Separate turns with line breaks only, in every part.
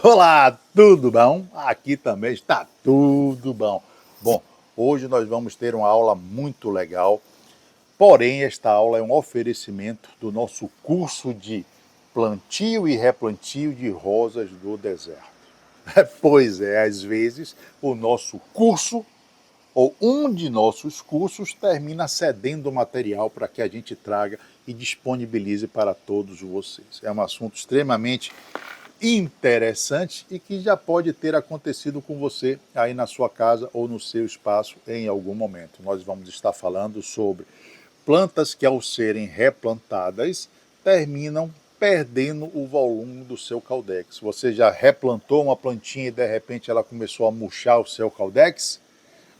Olá, tudo bom? Aqui também está tudo bom. Bom, hoje nós vamos ter uma aula muito legal, porém esta aula é um oferecimento do nosso curso de plantio e replantio de rosas do deserto. Pois é, às vezes o nosso curso ou um de nossos cursos termina cedendo material para que a gente traga e disponibilize para todos vocês. É um assunto extremamente interessante e que já pode ter acontecido com você aí na sua casa ou no seu espaço em algum momento. Nós vamos estar falando sobre plantas que, ao serem replantadas, terminam perdendo o volume do seu caudex. Você já replantou uma plantinha e de repente ela começou a murchar o seu caudex?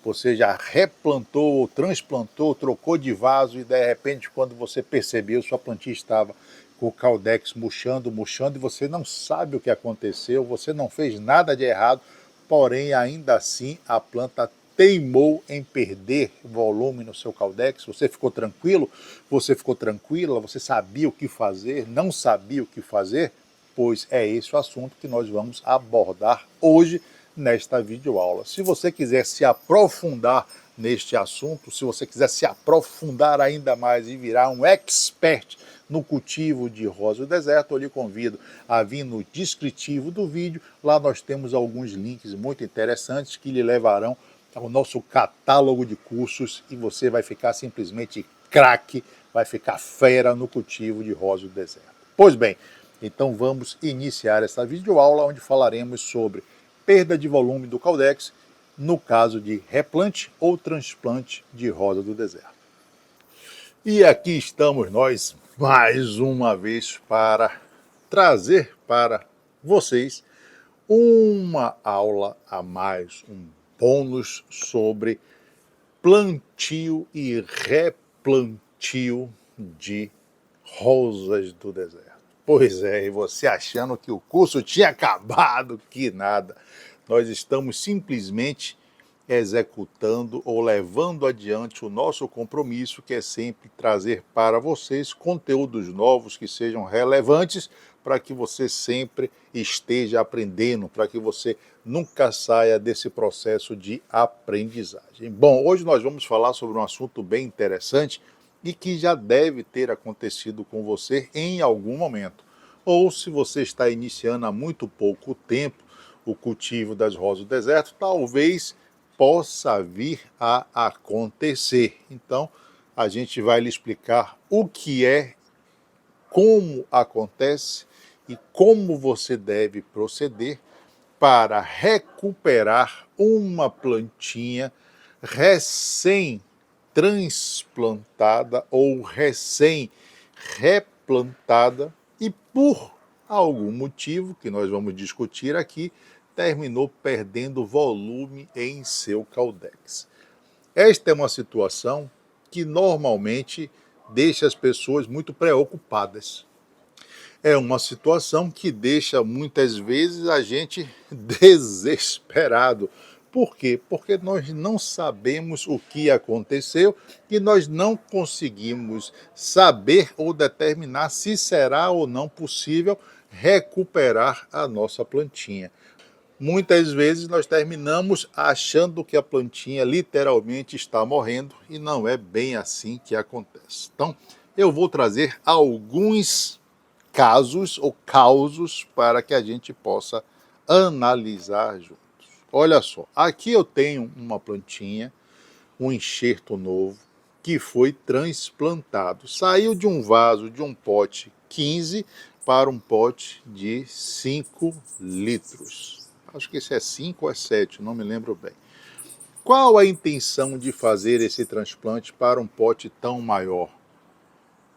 Você já replantou, ou transplantou, trocou de vaso e de repente, quando você percebeu, sua plantinha estava com o caudex murchando, e você não sabe o que aconteceu, você não fez nada de errado, porém, ainda assim, a planta teimou em perder volume no seu caudex. Você ficou tranquilo? Você ficou tranquila? Você sabia o que fazer? Não sabia o que fazer? Pois é esse o assunto que nós vamos abordar hoje nesta videoaula. Se você quiser se aprofundar neste assunto, se você quiser se aprofundar ainda mais e virar um expert no cultivo de rosa do deserto, eu lhe convido a vir no descritivo do vídeo. Lá nós temos alguns links muito interessantes que lhe levarão ao nosso catálogo de cursos e você vai ficar simplesmente craque, vai ficar fera no cultivo de rosa do deserto. Pois bem, então vamos iniciar essa videoaula onde falaremos sobre perda de volume do caudex no caso de replante ou transplante de rosa do deserto. E aqui estamos nós mais uma vez para trazer para vocês uma aula a mais, um bônus sobre plantio e replantio de rosas do deserto. Pois é, e você achando que o curso tinha acabado, que nada. Nós estamos simplesmente executando ou levando adiante o nosso compromisso, que é sempre trazer para vocês conteúdos novos que sejam relevantes para que você sempre esteja aprendendo, para que você nunca saia desse processo de aprendizagem. Bom, hoje nós vamos falar sobre um assunto bem interessante e que já deve ter acontecido com você em algum momento. Ou se você está iniciando há muito pouco tempo o cultivo das rosas do deserto, talvez possa vir a acontecer. Então, a gente vai lhe explicar o que é, como acontece e como você deve proceder para recuperar uma plantinha recém-transplantada ou recém-replantada e por algum motivo que nós vamos discutir aqui, terminou perdendo volume em seu caudex. Esta é uma situação que normalmente deixa as pessoas muito preocupadas. É uma situação que deixa muitas vezes a gente desesperado. Por quê? Porque nós não sabemos o que aconteceu e nós não conseguimos saber ou determinar se será ou não possível recuperar a nossa plantinha. Muitas vezes nós terminamos achando que a plantinha literalmente está morrendo e não é bem assim que acontece. Então, eu vou trazer alguns casos ou causos para que a gente possa analisar juntos. Olha só, aqui eu tenho uma plantinha, um enxerto novo, que foi transplantado. Saiu de um vaso, de um pote 15 para um pote de 5 litros. Acho que esse é 5 ou é 7, não me lembro bem. Qual a intenção de fazer esse transplante para um pote tão maior?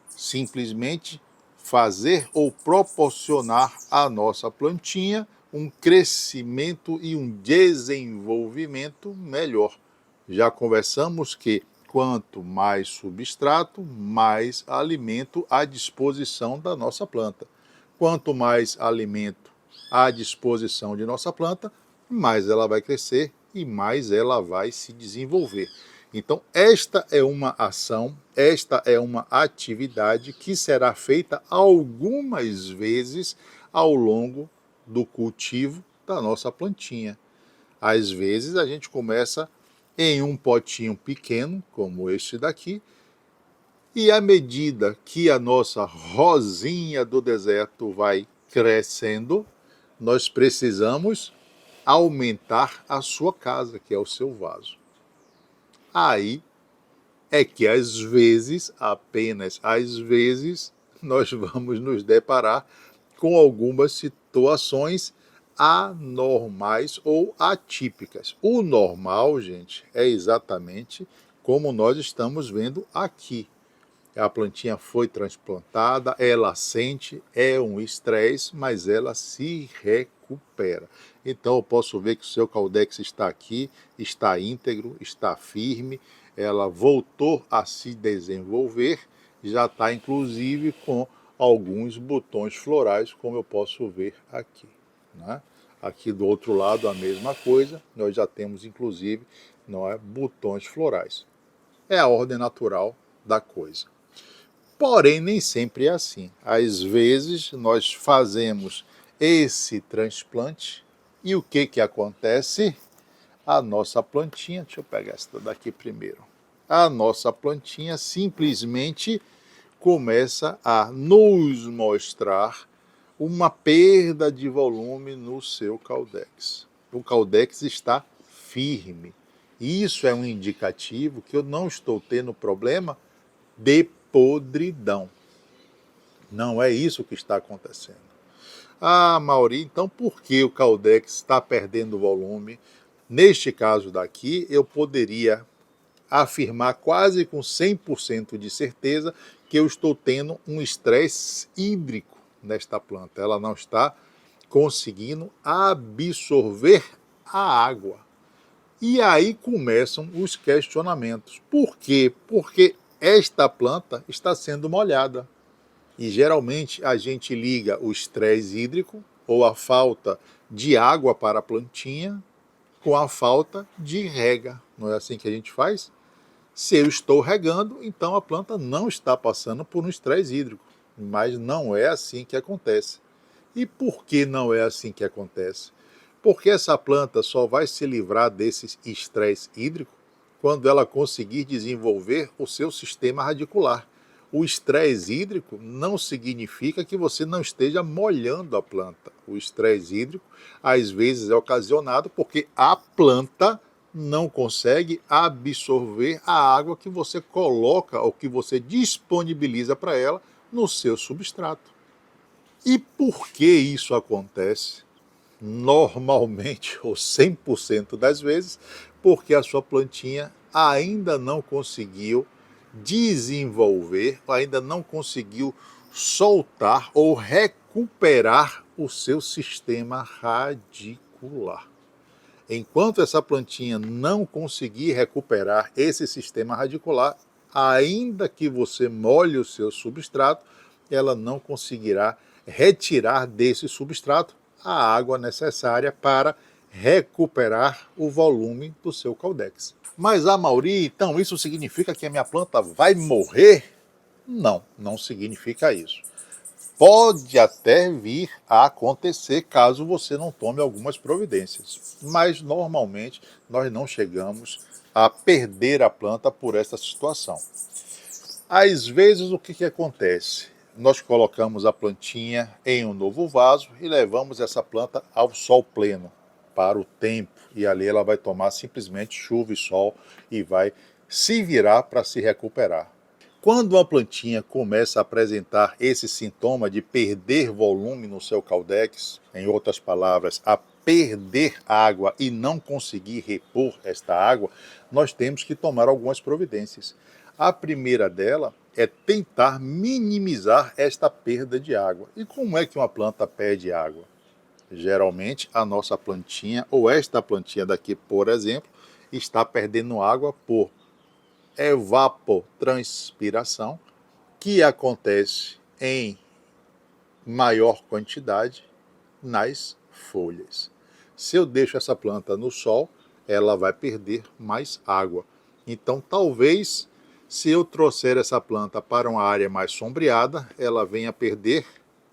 Simplesmente fazer ou proporcionar à nossa plantinha um crescimento e um desenvolvimento melhor. Já conversamos que quanto mais substrato, mais alimento à disposição da nossa planta. Quanto mais alimento à disposição de nossa planta, mais ela vai crescer e mais ela vai se desenvolver. Então, esta é uma ação, esta é uma atividade que será feita algumas vezes ao longo do cultivo da nossa plantinha. Às vezes a gente começa em um potinho pequeno, como este daqui, e à medida que a nossa rosinha do deserto vai crescendo, nós precisamos aumentar a sua casa, que é o seu vaso. Aí é que às vezes, apenas às vezes, nós vamos nos deparar com algumas situações anormais ou atípicas. O normal, gente, é exatamente como nós estamos vendo aqui. A plantinha foi transplantada, ela sente, é um estresse, mas ela se recupera. Então eu posso ver que o seu caudex está aqui, está íntegro, está firme, ela voltou a se desenvolver, já está inclusive com alguns botões florais, como eu posso ver aqui, né? Aqui do outro lado a mesma coisa, nós já temos inclusive, não é, botões florais. É a ordem natural da coisa. Porém, nem sempre é assim. Às vezes, nós fazemos esse transplante e o que acontece? A nossa plantinha, deixa eu pegar essa daqui primeiro. A nossa plantinha simplesmente começa a nos mostrar uma perda de volume no seu caudex. O caudex está firme. Isso é um indicativo que eu não estou tendo problema de podridão. Não é isso que está acontecendo. Ah, Mauri, então por que o caudex está perdendo volume? Neste caso daqui, eu poderia afirmar quase com 100% de certeza que eu estou tendo um estresse hídrico nesta planta. Ela não está conseguindo absorver a água. E aí começam os questionamentos. Por quê? Porque esta planta está sendo molhada. E geralmente a gente liga o estresse hídrico ou a falta de água para a plantinha com a falta de rega. Não é assim que a gente faz? Se eu estou regando, então a planta não está passando por um estresse hídrico. Mas não é assim que acontece. E por que não é assim que acontece? Porque essa planta só vai se livrar desse estresse hídrico quando ela conseguir desenvolver o seu sistema radicular. O estresse hídrico não significa que você não esteja molhando a planta. O estresse hídrico, às vezes, é ocasionado porque a planta não consegue absorver a água que você coloca ou que você disponibiliza para ela no seu substrato. E por que isso acontece? Normalmente, ou 100% das vezes, porque a sua plantinha ainda não conseguiu desenvolver, ainda não conseguiu soltar ou recuperar o seu sistema radicular. Enquanto essa plantinha não conseguir recuperar esse sistema radicular, ainda que você molhe o seu substrato, ela não conseguirá retirar desse substrato a água necessária para recuperar o volume do seu caudex. Mas, Mauri, então isso significa que a minha planta vai morrer? Não, não significa isso. Pode até vir a acontecer caso você não tome algumas providências, mas normalmente nós não chegamos a perder a planta por essa situação. Às vezes o que acontece? Nós colocamos a plantinha em um novo vaso e levamos essa planta ao sol pleno, para o tempo, e ali ela vai tomar simplesmente chuva e sol e vai se virar para se recuperar. Quando uma plantinha começa a apresentar esse sintoma de perder volume no seu caudex, em outras palavras, a perder água e não conseguir repor esta água, nós temos que tomar algumas providências. A primeira dela é tentar minimizar esta perda de água. E como é que uma planta perde água? Geralmente a nossa plantinha, ou esta plantinha daqui, por exemplo, está perdendo água por evapotranspiração, que acontece em maior quantidade nas folhas. Se eu deixo essa planta no sol, ela vai perder mais água. Então, talvez, se eu trouxer essa planta para uma área mais sombreada, ela venha perder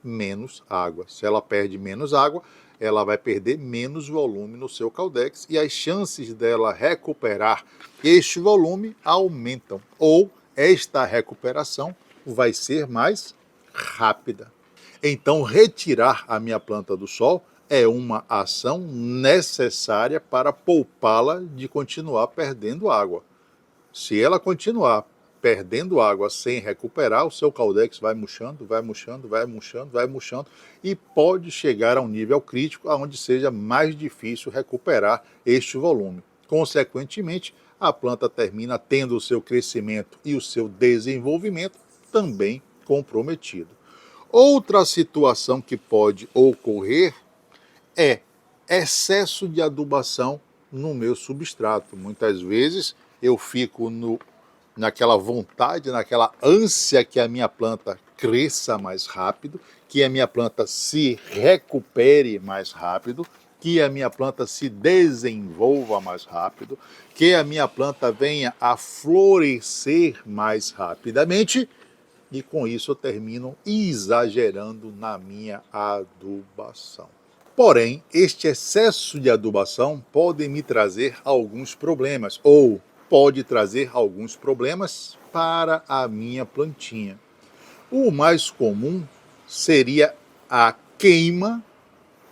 menos água. Se ela perde menos água, ela vai perder menos volume no seu caldex e as chances dela recuperar este volume aumentam, ou esta recuperação vai ser mais rápida. Então, retirar a minha planta do sol é uma ação necessária para poupá-la de continuar perdendo água. Se ela continuar perdendo água sem recuperar, o seu caldex vai murchando, vai murchando, vai murchando, vai murchando e pode chegar a um nível crítico onde seja mais difícil recuperar este volume. Consequentemente, a planta termina tendo o seu crescimento e o seu desenvolvimento também comprometido. Outra situação que pode ocorrer é excesso de adubação no meu substrato. Muitas vezes eu fico naquela vontade, naquela ânsia que a minha planta cresça mais rápido, que a minha planta se recupere mais rápido, que a minha planta se desenvolva mais rápido, que a minha planta venha a florescer mais rapidamente, e com isso eu termino exagerando na minha adubação. Porém, este excesso de adubação pode me trazer alguns problemas, ou pode trazer alguns problemas para a minha plantinha. O mais comum seria a queima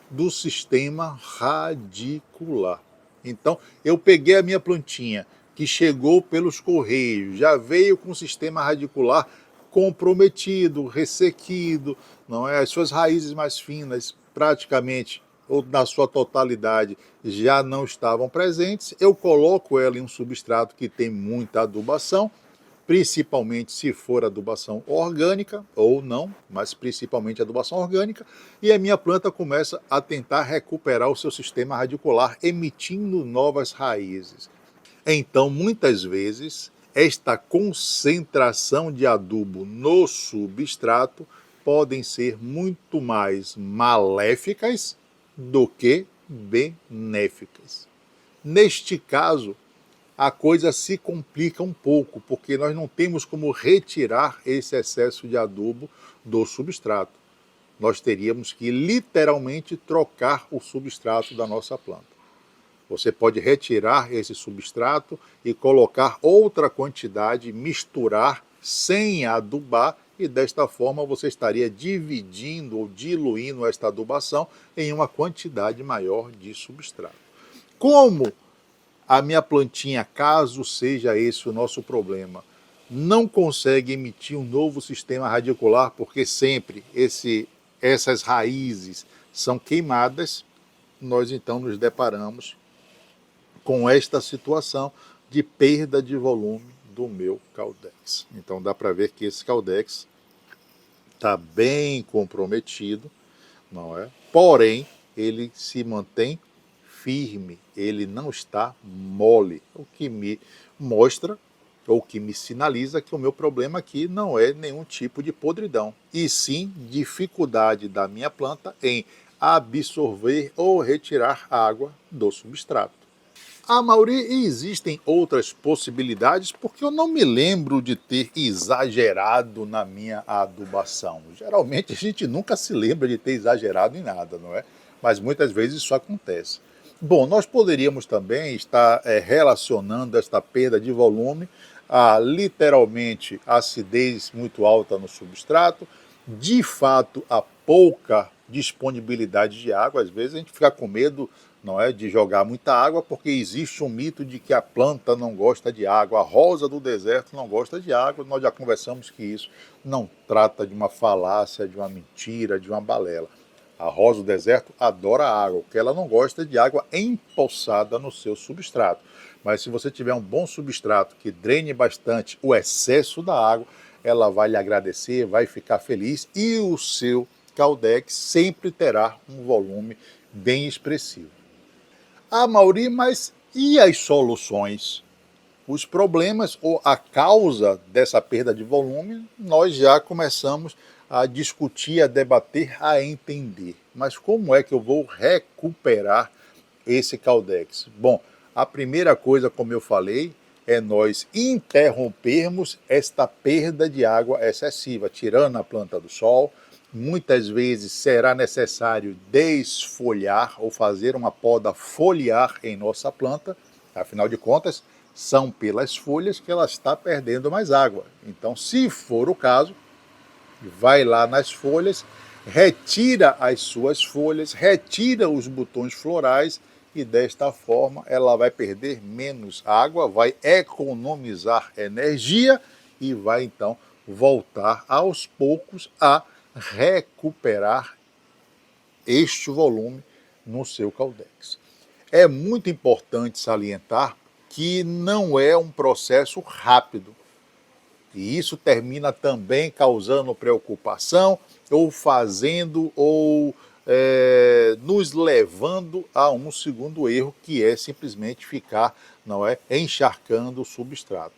do sistema radicular. Então, eu peguei a minha plantinha, que chegou pelos correios, já veio com o sistema radicular comprometido, ressequido, não é? As suas raízes mais finas, praticamente, ou na sua totalidade, já não estavam presentes. Eu coloco ela em um substrato que tem muita adubação, principalmente se for adubação orgânica, ou não, mas principalmente adubação orgânica, e a minha planta começa a tentar recuperar o seu sistema radicular, emitindo novas raízes. Então, muitas vezes, esta concentração de adubo no substrato podem ser muito mais maléficas do que benéficas. Neste caso, a coisa se complica um pouco, porque nós não temos como retirar esse excesso de adubo do substrato. Nós teríamos que literalmente trocar o substrato da nossa planta. Você pode retirar esse substrato e colocar outra quantidade, misturar sem adubar, e desta forma você estaria dividindo ou diluindo esta adubação em uma quantidade maior de substrato. Como a minha plantinha, caso seja esse o nosso problema, não consegue emitir um novo sistema radicular, porque sempre essas raízes são queimadas, nós então nos deparamos com esta situação de perda de volume do meu caldex. Então dá para ver que esse caldex está bem comprometido, não é? Porém, ele se mantém firme, ele não está mole, o que me mostra, ou que me sinaliza que o meu problema aqui não é nenhum tipo de podridão, e sim dificuldade da minha planta em absorver ou retirar água do substrato. A maioria existem outras possibilidades, porque eu não me lembro de ter exagerado na minha adubação. Geralmente a gente nunca se lembra de ter exagerado em nada, não é? Mas muitas vezes isso acontece. Bom, nós poderíamos também estar relacionando esta perda de volume a literalmente acidez muito alta no substrato, de fato a pouca disponibilidade de água. Às vezes a gente fica com medo, não é, de jogar muita água, porque existe um mito de que a planta não gosta de água, a rosa do deserto não gosta de água. Nós já conversamos que isso não trata de uma falácia, de uma mentira, de uma balela. A rosa do deserto adora água, porque ela não gosta de água empoçada no seu substrato. Mas se você tiver um bom substrato que drene bastante o excesso da água, ela vai lhe agradecer, vai ficar feliz, e o seu caldex sempre terá um volume bem expressivo. Ah, Mauri, mas e as soluções? Os problemas ou a causa dessa perda de volume, nós já começamos a discutir, a debater, a entender. Mas como é que eu vou recuperar esse caldex? Bom, a primeira coisa, como eu falei, é nós interrompermos esta perda de água excessiva, tirando a planta do sol, Muitas vezes será necessário desfolhar ou fazer uma poda foliar em nossa planta, afinal de contas, são pelas folhas que ela está perdendo mais água. Então, se for o caso, vai lá nas folhas, retira as suas folhas, retira os botões florais e desta forma ela vai perder menos água, vai economizar energia e vai então voltar aos poucos a recuperar este volume no seu caudex. É muito importante salientar que não é um processo rápido. E isso termina também causando preocupação ou fazendo ou nos levando a um segundo erro, que é simplesmente ficar, não é, encharcando o substrato.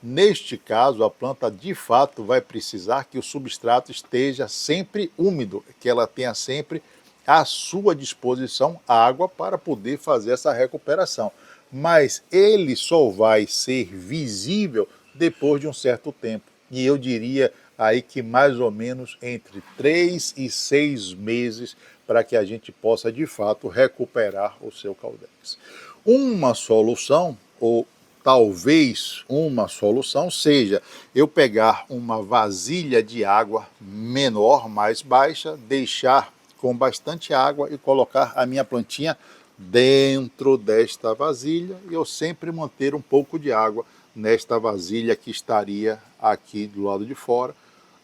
Neste caso, a planta de fato vai precisar que o substrato esteja sempre úmido, que ela tenha sempre à sua disposição água para poder fazer essa recuperação. Mas ele só vai ser visível depois de um certo tempo. E eu diria aí que mais ou menos entre 3 e 6 meses para que a gente possa de fato recuperar o seu caudex. Uma solução, ou talvez uma solução, seja eu pegar uma vasilha de água menor, mais baixa, deixar com bastante água e colocar a minha plantinha dentro desta vasilha e eu sempre manter um pouco de água nesta vasilha que estaria aqui do lado de fora.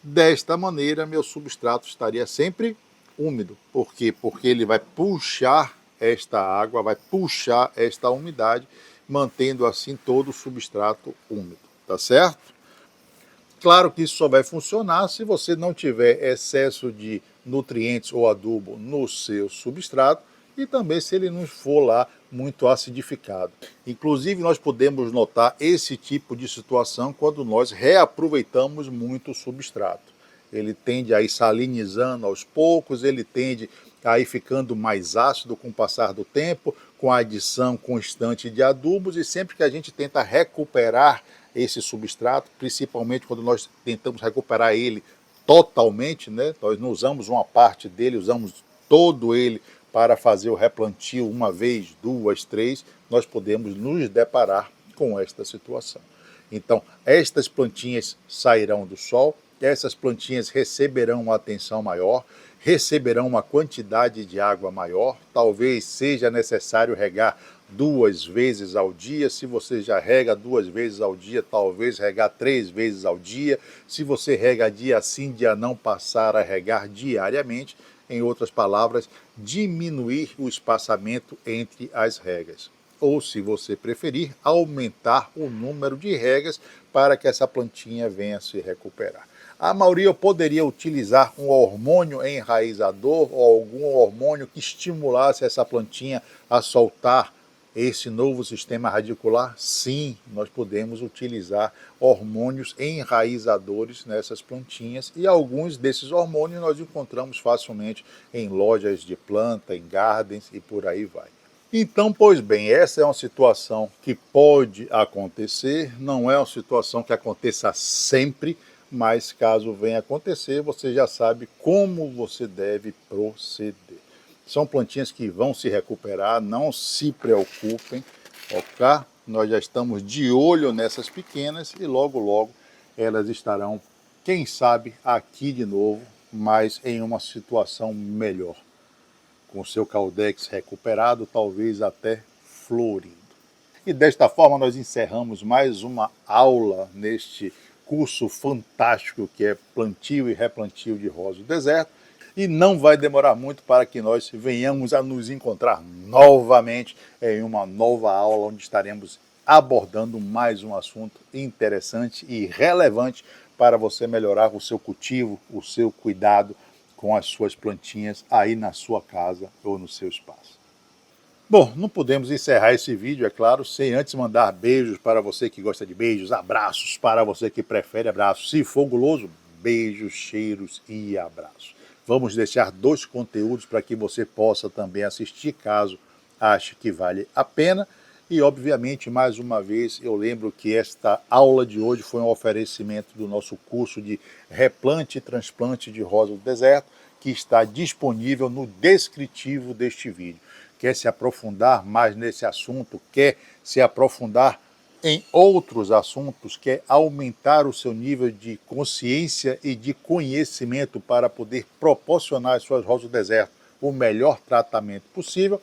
Desta maneira, meu substrato estaria sempre úmido. Por quê? Porque ele vai puxar esta água, vai puxar esta umidade, mantendo assim todo o substrato úmido, tá certo? Claro que isso só vai funcionar se você não tiver excesso de nutrientes ou adubo no seu substrato e também se ele não for lá muito acidificado. Inclusive, nós podemos notar esse tipo de situação quando nós reaproveitamos muito o substrato. Ele tende a ir salinizando aos poucos, ele tende a ir ficando mais ácido com o passar do tempo, com a adição constante de adubos, e sempre que a gente tenta recuperar esse substrato, principalmente quando nós tentamos recuperar ele totalmente, né? Nós não usamos uma parte dele, usamos todo ele para fazer o replantio uma vez, duas, três, nós podemos nos deparar com esta situação. Então, estas plantinhas sairão do sol, essas plantinhas receberão uma atenção maior, receberão uma quantidade de água maior, talvez seja necessário regar 2 vezes ao dia. Se você já rega 2 vezes ao dia, talvez regar 3 vezes ao dia. Se você rega dia sim, dia não, passar a regar diariamente. Em outras palavras, diminuir o espaçamento entre as regas. Ou, se você preferir, aumentar o número de regas para que essa plantinha venha se recuperar. A maioria poderia utilizar um hormônio enraizador ou algum hormônio que estimulasse essa plantinha a soltar esse novo sistema radicular? Sim, nós podemos utilizar hormônios enraizadores nessas plantinhas e alguns desses hormônios nós encontramos facilmente em lojas de planta, em gardens e por aí vai. Então, pois bem, essa é uma situação que pode acontecer, não é uma situação que aconteça sempre, mas caso venha acontecer, você já sabe como você deve proceder. São plantinhas que vão se recuperar, não se preocupem, ok? Nós já estamos de olho nessas pequenas e logo, logo elas estarão, quem sabe, aqui de novo, mas em uma situação melhor. Com seu caudex recuperado, talvez até florindo. E desta forma nós encerramos mais uma aula neste curso fantástico que é plantio e replantio de rosa do deserto. E não vai demorar muito para que nós venhamos a nos encontrar novamente em uma nova aula onde estaremos abordando mais um assunto interessante e relevante para você melhorar o seu cultivo, o seu cuidado com as suas plantinhas aí na sua casa ou no seu espaço. Bom, não podemos encerrar esse vídeo, é claro, sem antes mandar beijos para você que gosta de beijos, abraços para você que prefere abraços. Se for guloso, beijos, cheiros e abraços. Vamos deixar 2 conteúdos para que você possa também assistir, caso ache que vale a pena. E, obviamente, mais uma vez, eu lembro que esta aula de hoje foi um oferecimento do nosso curso de replante e transplante de rosa do deserto, que está disponível no descritivo deste vídeo. Quer se aprofundar mais nesse assunto, quer se aprofundar em outros assuntos, quer aumentar o seu nível de consciência e de conhecimento para poder proporcionar às suas rosas do deserto o melhor tratamento possível.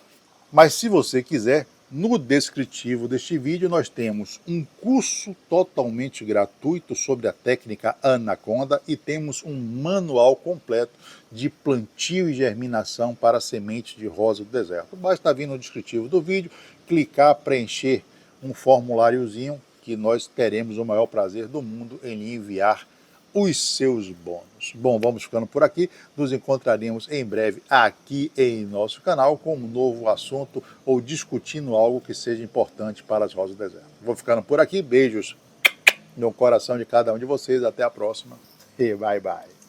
Mas se você quiser, no descritivo deste vídeo nós temos um curso totalmente gratuito sobre a técnica Anaconda e temos um manual completo de plantio e germinação para sementes de rosa do deserto. Basta vir no descritivo do vídeo, clicar, preencher um formuláriozinho que nós teremos o maior prazer do mundo em lhe enviar os seus bônus. Bom, vamos ficando por aqui, nos encontraremos em breve aqui em nosso canal com um novo assunto ou discutindo algo que seja importante para as rosas do deserto. Vou ficando por aqui, beijos no coração de cada um de vocês, até a próxima e bye bye.